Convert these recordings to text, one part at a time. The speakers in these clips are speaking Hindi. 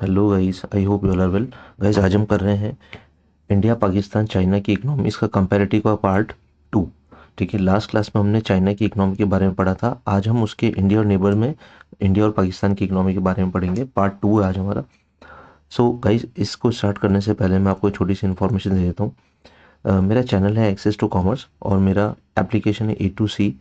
Hello guys, I hope you are well. Guys, आज हम कर रहे हैं इंडिया पाकिस्तान चाइना की इकोनॉमीज का कंपैरेटिव का पार्ट 2। ठीक है, लास्ट क्लास में हमने चाइना की इकोनॉमी के बारे में पढ़ा था। आज हम उसके इंडिया और नेबर में इंडिया और पाकिस्तान की इकोनॉमी के बारे में पढ़ेंगे। पार्ट 2 है आज हमारा। सो गाइस, इसको स्टार्ट करने से पहले मैं आपको एक छोटी सी इन्फॉर्मेशन दे देता हूँ। मेरा चैनल है एक्सेस टू कॉमर्स और मेरा एप्लीकेशन है A2C।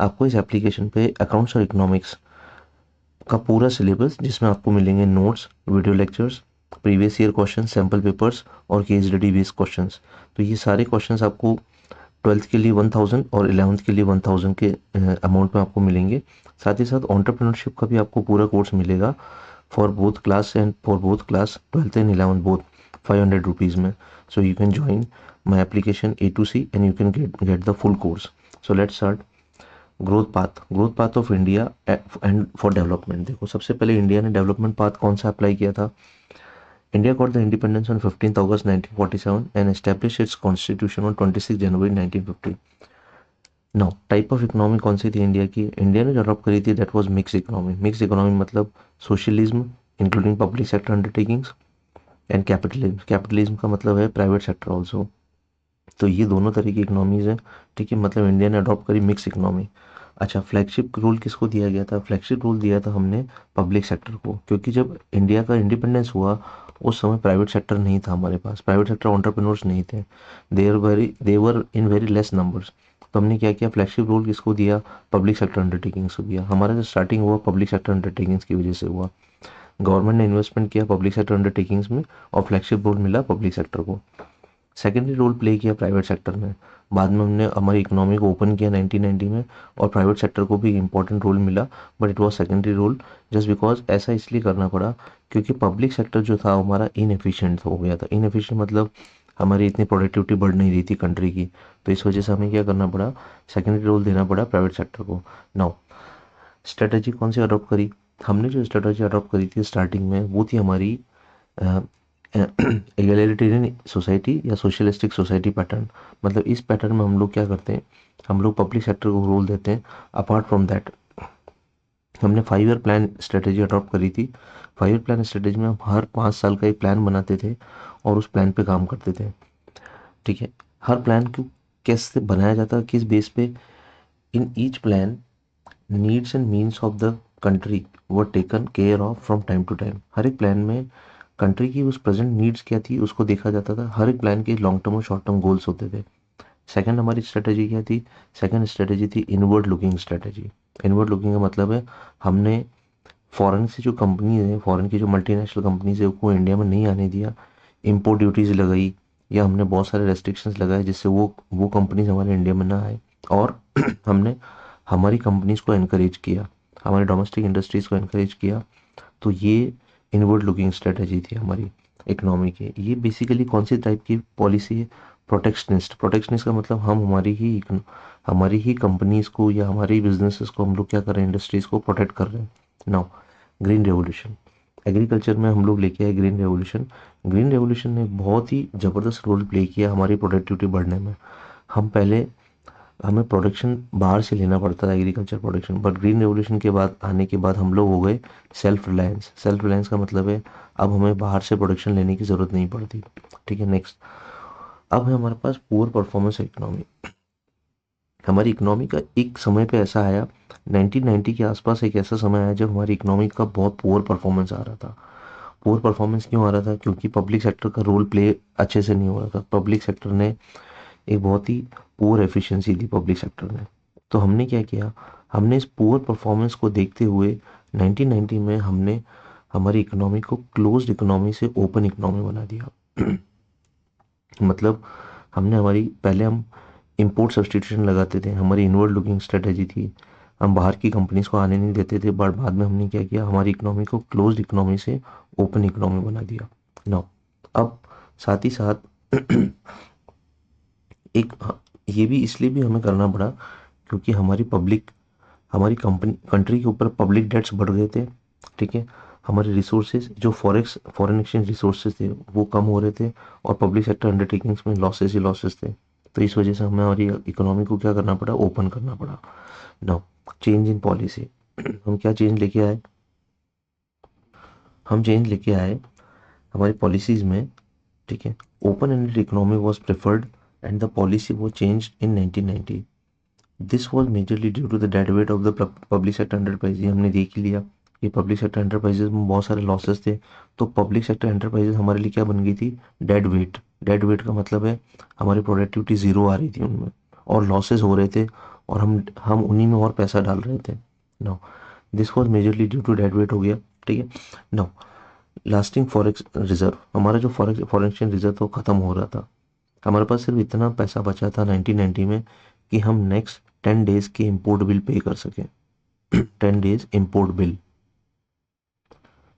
आपको इस एप्लीकेशन पे अकाउंट्स और इकोनॉमिक्स का पूरा सिलेबस, जिसमें आपको मिलेंगे notes, video lectures, previous year question, sample papers और केस स्टडी बेस्ड क्वेश्चंस। तो ये सारे क्वेश्चंस आपको 12th के लिए 1000 और 11th के लिए 1000 के अमाउंट में आपको मिलेंगे। साथ ही साथ एंटरप्रेन्योरशिप का भी आपको पूरा कोर्स मिलेगा for both class and for both class 12th and 11th both 500 rupees में। So you can join my application A2C and you can get the full course. So let's start. Growth path of India and for development. देखो, सबसे पहले इंडिया ने डेवलपमेंट पाथ कौन सा अप्लाई किया था। India got the independence on 15th August 1947 and establish it's constitution on 26 January 1950। Now, type of economy कौन सी थी इंडिया की। इंडिया ने जो अडॉप्ट करी थी that was mix economy. Mix economy मतलब socialism including public sector undertakings and capitalism. Capitalism का मतलब है प्राइवेट सेक्टर ऑल्सो। तो ये दोनों तरह की इकोनॉमीज हैं। ठीक है, मतलब इंडिया ने अडॉप्ट करी मिक्स इकोनॉमी। अच्छा, फ्लैगशिप रोल किसको दिया गया था। फ्लैगशिप रोल दिया था हमने पब्लिक सेक्टर को, क्योंकि जब इंडिया का इंडिपेंडेंस हुआ उस समय प्राइवेट सेक्टर नहीं था हमारे पास। प्राइवेट सेक्टर एंटरप्रेन्योर्स नहीं थे। देवर इन वेरी लेस नंबर्स। तो हमने क्या किया, फ्लैगशिप रोल किसको दिया, पब्लिक सेक्टर अंडरटेकिंग्स को दिया। हमारा जो स्टार्टिंग हुआ पब्लिक सेक्टर अंडरटेकिंग्स की वजह से हुआ। गवर्नमेंट ने इन्वेस्टमेंट किया पब्लिक सेक्टर अंडरटेकिंग्स में और फ्लैगशिप रोल मिला पब्लिक सेक्टर को। सेकेंडरी रोल प्ले किया प्राइवेट सेक्टर ने। बाद में हमने हमारी इकोनॉमी को ओपन किया 1990 में और प्राइवेट सेक्टर को भी इंपॉर्टेंट रोल मिला, but it was secondary role. Just because ऐसा इसलिए करना पड़ा क्योंकि पब्लिक सेक्टर जो था हमारा इनएफिशिएंट हो गया था। इनएफिशिएंट मतलब हमारी इतनी प्रोडक्टिविटी बढ़ नहीं रही थी कंट्री की। तो इस वजह से हमें क्या करना पड़ा, सेकेंडरी रोल देना पड़ा प्राइवेट सेक्टर को। नाउ, स्ट्रेटजी कौन सी अडॉप्ट करी। हमने जो स्ट्रेटजी अडॉप्ट करी थी स्टार्टिंग में वो थी हमारी एगलिटेरियन सोसाइटी या सोशलिस्टिक सोसाइटी पैटर्न। मतलब इस पैटर्न में हम लोग क्या करते हैं, हम लोग पब्लिक सेक्टर को रोल देते हैं। अपार्ट फ्रॉम दैट, हमने 5 ईयर प्लान स्ट्रेटेजी अडॉप्ट करी थी। 5 ईयर प्लान स्ट्रेटेजी में हम हर 5 साल का एक प्लान बनाते थे और उस प्लान पे काम करते थे। ठीक है, हर प्लान को कैसे बनाया जाता है, किस बेस पे। In each plan, needs and means of the country were taken care of from time to time. हर एक प्लान में कंट्री की उस प्रेजेंट नीड्स क्या थी उसको देखा जाता था। हर एक प्लान के लॉन्ग टर्म और शॉर्ट टर्म गोल्स होते थे। सेकंड हमारी स्ट्रेटेजी क्या थी, सेकंड स्ट्रेटेजी थी inward looking strategy. Inward looking का मतलब है हमने फॉरेन से जो कंपनी है, फॉरेन की जो मल्टीनेशनल कंपनीज है उनको इंडिया में नहीं आने दिया। इम्पोर्ट ड्यूटीज लगाई या हमने बहुत सारे रेस्ट्रिक्शंस लगाए जिससे वो कंपनीज हमारे इंडिया में ना आए। और हमने हमारी कंपनीज को एनकरेज किया, हमारे डोमेस्टिक इंडस्ट्रीज को एनकरेज किया। तो ये इनवर्ड लुकिंग स्ट्रेटजी थी हमारी इकोनॉमी की। ये बेसिकली कौन सी टाइप की पॉलिसी है, प्रोटेक्शनिस्ट। प्रोटेक्शनिस्ट का मतलब हम हमारी ही कंपनीज को या हमारी बिजनेसेस को हम लोग क्या कर रहे हैं, इंडस्ट्रीज को प्रोटेक्ट कर रहे हैं। Now, green revolution. एग्रीकल्चर में हम लोग लेके आए ग्रीन रेवोल्यूशन। ग्रीन रेवोल्यूशन ने बहुत ही ज़बरदस्त रोल प्ले किया हमारी प्रोडक्टिविटी बढ़ने में। हम पहले हमें प्रोडक्शन बाहर से लेना पड़ता था, agriculture production, but green revolution के बाद आने के बाद हम लोग हो गए सेल्फ रिलायंस। सेल्फ रिलायंस का मतलब है अब हमें बाहर से प्रोडक्शन लेने की ज़रूरत नहीं पड़ती। ठीक है, नेक्स्ट। अब है हमारे पास पुअर परफॉर्मेंस इकोनॉमी। हमारी इकोनॉमी का एक समय पे ऐसा आया, 1990 के आसपास एक ऐसा समय आया जब हमारी इकोनॉमी का बहुत पुअर परफॉर्मेंस आ रहा था। पुअर परफॉर्मेंस क्यों आ रहा था, क्योंकि पब्लिक सेक्टर का रोल प्ले अच्छे से नहीं हो रहा था। पब्लिक सेक्टर ने एक बहुत ही पुअर एफिशिएंसी दी पब्लिक सेक्टर ने। तो हमने क्या किया, हमने इस पुअर परफॉर्मेंस को देखते हुए 1990 में हमने हमारी इकोनॉमी को क्लोज्ड इकोनॉमी से ओपन इकोनॉमी बना दिया। मतलब हमने हमारी पहले हम इंपोर्ट सब्सटीट्यूशन लगाते थे, हमारी इनवर्ड लुकिंग स्ट्रेटेजी थी। हम बाहर की कंपनीज को आने नहीं देते थे, बट बाद में हमने क्या किया, हमारी इकोनॉमी को क्लोज्ड इकोनॉमी से ओपन इकोनॉमी बना दिया। नाउ, अब साथ ही साथ एक ये भी इसलिए भी हमें करना पड़ा क्योंकि हमारी कंपनी कंट्री के ऊपर पब्लिक डेट्स बढ़ गए थे। ठीक है, हमारे रिसोर्सेज जो फॉरेन एक्सचेंज रिसोर्सेज थे वो कम हो रहे थे और पब्लिक सेक्टर अंडरटेकिंग्स में लॉसेस ही लॉसेस थे। तो इस वजह से हमें हमारी इकोनॉमी को क्या करना पड़ा, ओपन करना पड़ा। Now, change in policy. हम क्या चेंज लेके आए, हम चेंज लेके आए हमारी पॉलिसीज़ में, ठीक है। Open ended economy was preferred and the policy वो change in 1990। This was majorly due to the dead weight of the public sector enterprise. हमने देख ही लिया कि पब्लिक सेक्टर एंटरप्राइजेज में बहुत सारे लॉसेस थे, तो पब्लिक सेक्टर एंटरप्राइजेज हमारे लिए क्या बन गई थी, डेड वेट। डेड वेट का मतलब है हमारी प्रोडक्टिविटी ज़ीरो आ रही थी उनमें, और लॉसेस हो रहे थे, और हम उन्हीं में और पैसा डाल रहे थे। Now this was majorly due to dead weight हो गया, ठीक है। नाउ लास्टिंग फॉरेक्स रिजर्व, हमारा जो फॉरेन एक्सचेंज रिजर्व था वो ख़त्म हो रहा था। हमारे पास सिर्फ इतना पैसा बचा था 1990 में कि हम नेक्स्ट 10 डेज के इम्पोर्ट बिल पे कर सकें। 10 डेज इम्पोर्ट बिल,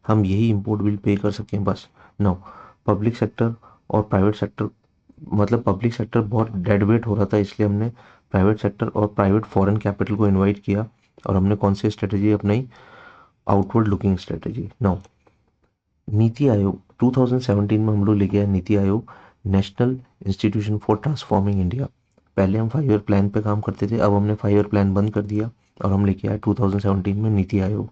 हम यही इम्पोर्ट बिल पे कर सकें बस। नो, पब्लिक सेक्टर और प्राइवेट सेक्टर, मतलब पब्लिक सेक्टर बहुत डेड वेट हो रहा था, इसलिए हमने प्राइवेट सेक्टर और प्राइवेट फॉरेन कैपिटल को इनवाइट किया, और हमने कौन सी स्ट्रेटेजी अपनाई, outward looking strategy. No, NITI Aayog 2017 में हम लोग लेके आए NITI Aayog, national institution for transforming India. पहले हम 5 ईयर प्लान पे काम करते थे, अब हमने 5 ईयर प्लान बंद कर दिया और हम लेके आए 2017 में नीति आयोग।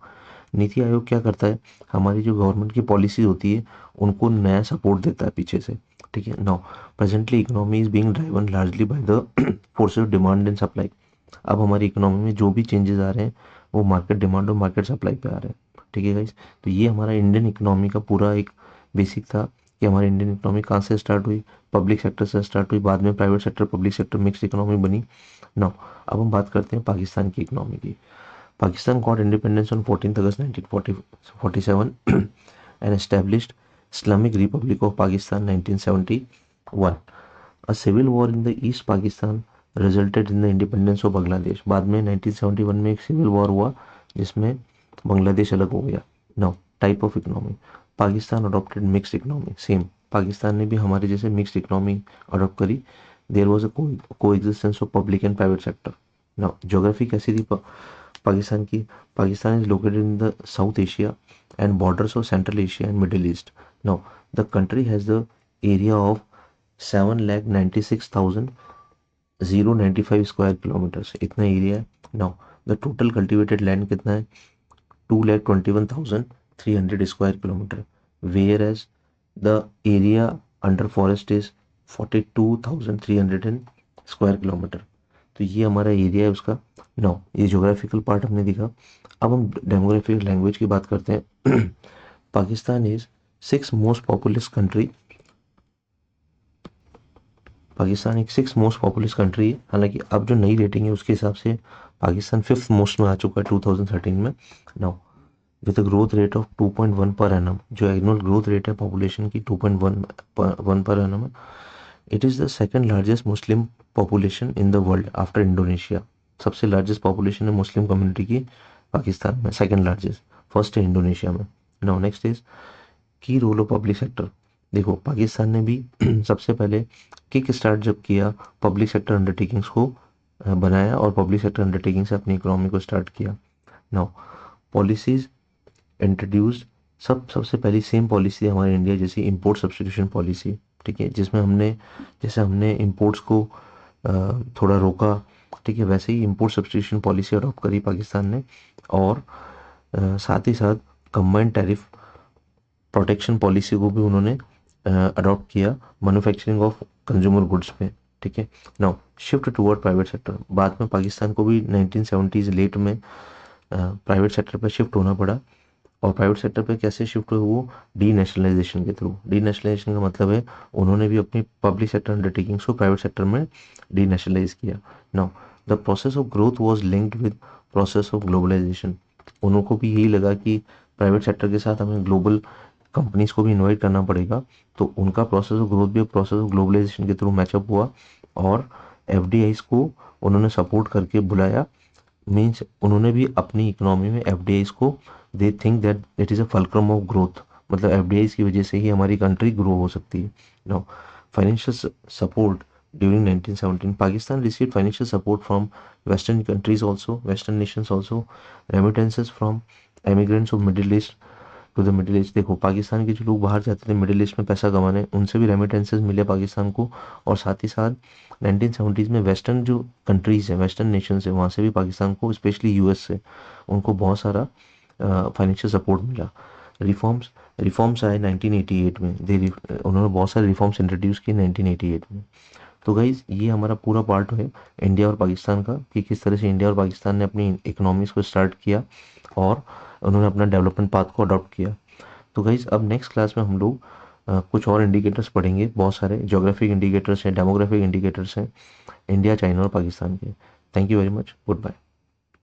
नीति आयोग क्या करता है, हमारी जो गवर्नमेंट की पॉलिसी होती है उनको नया सपोर्ट देता है पीछे से, ठीक है। Now presently economy is being driven largely by the forces of demand and supply. अब हमारी इकोनॉमी में जो भी चेंजेस आ रहे हैं वो मार्केट डिमांड और मार्केट सप्लाई पे आ रहे हैं, ठीक है गाइस। तो ये हमारा इंडियन इकोनॉमी का पूरा एक बेसिक था कि हमारी इंडियन इकोनॉमी कहाँ से स्टार्ट हुई, पब्लिक सेक्टर से स्टार्ट हुई, बाद में private sector public sector mix economy बनी। नाउ अब हम बात करते हैं पाकिस्तान की इकोनॉमी की। Pakistan got independence on 14th August 1947 and established Islamic Republic of Pakistan 1971. A civil war in the East Pakistan resulted in the independence of Bangladesh. बाद में 1971 में एक सिविल वॉर हुआ जिसमें बांग्लादेश अलग हो गया। Now type of economy, Pakistan adopted mixed economy. Same Pakistan ने भी हमारे जैसे मिक्स्ड इकोनॉमी अडॉप्ट करी। देयर वाज अ को existence of public and private sector. Now geography कैसी थी पाकिस्तान की, Pakistan is located in the south Asia and borders of central Asia and middle east. Now the country has the area of 7,96,095 square kilometres, इतना एरिया है। Now the total cultivated land कितना है, 2,21,300 square kilometre, whereas the area under forest is 42,300 square kilometre. तो ये हमारा एरिया है उसका। नो, ये ज्योग्राफिकल पार्ट हमने देखा। अब हम डेमोग्राफिक लैंग्वेज की बात करते हैं। Pakistan is 6th most populous country, Pakistan एक 6th मोस्ट पॉपुलस कंट्री है। हालांकि अब जो नई रेटिंग है उसके हिसाब से पाकिस्तान 5th मोस्ट में आ चुका है 2013 में। Now with growth rate of 2.1 per annum, जो एनुअल ग्रोथ रेट है पॉपुलेशन की 2.1 पर एनम है। It is the second largest Muslim population in the world after Indonesia. सबसे लार्जेस्ट पॉपुलेशन है मुस्लिम कम्युनिटी की पाकिस्तान में, सेकंड लार्जेस्ट, फर्स्ट है इंडोनेशिया में। नाउ नेक्स्ट इज की रोल ऑफ पब्लिक सेक्टर। देखो पाकिस्तान ने भी सबसे पहले किक स्टार्ट जब किया, पब्लिक सेक्टर अंडरटेकिंग्स को बनाया और पब्लिक सेक्टर अंडरटेकिंग से अपनी इकोनॉमी को स्टार्ट किया। नाउ पॉलिसीज इंट्रोड्यूस्ड, सबसे पहली सेम पॉलिसी हमारे इंडिया जैसी इंपोर्ट सब्स्टिट्यूशन पॉलिसी, ठीक है, जिसमें हमने इंपोर्ट्स को थोड़ा रोका, ठीक है, वैसे ही इंपोर्ट सब्स्टिट्यूशन पॉलिसी अडॉप्ट करी पाकिस्तान ने। और साथ ही साथ कंबाइंड टैरिफ प्रोटेक्शन पॉलिसी को भी उन्होंने अडॉप्ट किया मैन्युफैक्चरिंग ऑफ कंज्यूमर गुड्स पे, ठीक है। Now shift toward private sector, बाद में पाकिस्तान को भी 1970s लेट में प्राइवेट सेक्टर पर शिफ्ट होना पड़ा। और प्राइवेट सेक्टर पे कैसे शिफ्ट हुए, वो डी नेशनलाइजेशन के थ्रू। डी नेशनलाइजेशन का मतलब है उन्होंने भी अपनी पब्लिक सेक्टर अंडरटेकिंग्स को प्राइवेट सेक्टर में डी नेशनलाइज किया। Now the process of growth was linked with process of globalisation. उनको भी यही लगा कि प्राइवेट सेक्टर के साथ हमें ग्लोबल कंपनीज को भी इन्वाइट करना पड़ेगा, तो उनका प्रोसेस ऑफ ग्रोथ भी प्रोसेस ऑफ ग्लोबलाइजेशन के थ्रू मैचअप हुआ, और एफडीआईज को उन्होंने सपोर्ट करके बुलाया। मीन्स उन्होंने भी अपनी इकोनॉमी में एफडीआईज को, they think that it is a fulcrum of growth, मतलब एफडीआईज की वजह से ही हमारी कंट्री ग्रो हो सकती है। Now financial support during 1917, Pakistan received financial support from western countries also, western nations also, remittances from emigrants of middle east to the middle east. देखो पाकिस्तान के जो लोग बाहर जाते थे मिडिल ईस्ट में पैसा कमाने, उनसे भी रेमिटेंसेस मिले पाकिस्तान को। और साथ ही साथ 1970s में वेस्टर्न जो कंट्रीज़ हैं, वेस्टर्न नेशंस है, वहाँ से भी पाकिस्तान को, स्पेशली यूएस से, उनको बहुत सारा फाइनेंशियल सपोर्ट मिला। रिफॉर्म्स रिफॉर्म्स आए 1988 में, उन्होंने बहुत सारे रिफॉर्म्स इंट्रोड्यूस किए 1988 में। तो गाइज ये हमारा पूरा पार्ट है इंडिया और पाकिस्तान का, कि किस तरह से इंडिया और पाकिस्तान ने अपनी इकोनॉमीज को स्टार्ट किया और उन्होंने अपना डेवलपमेंट पाथ को अडॉप्ट किया। तो गाइज अब नेक्स्ट क्लास में हम लोग कुछ और इंडिकेटर्स पढ़ेंगे, बहुत सारे जोग्राफिक इंडिकेटर्स हैं, डेमोग्राफिक इंडिकेटर्स हैं इंडिया, चाइना और पाकिस्तान के। Thank you very much, good bye.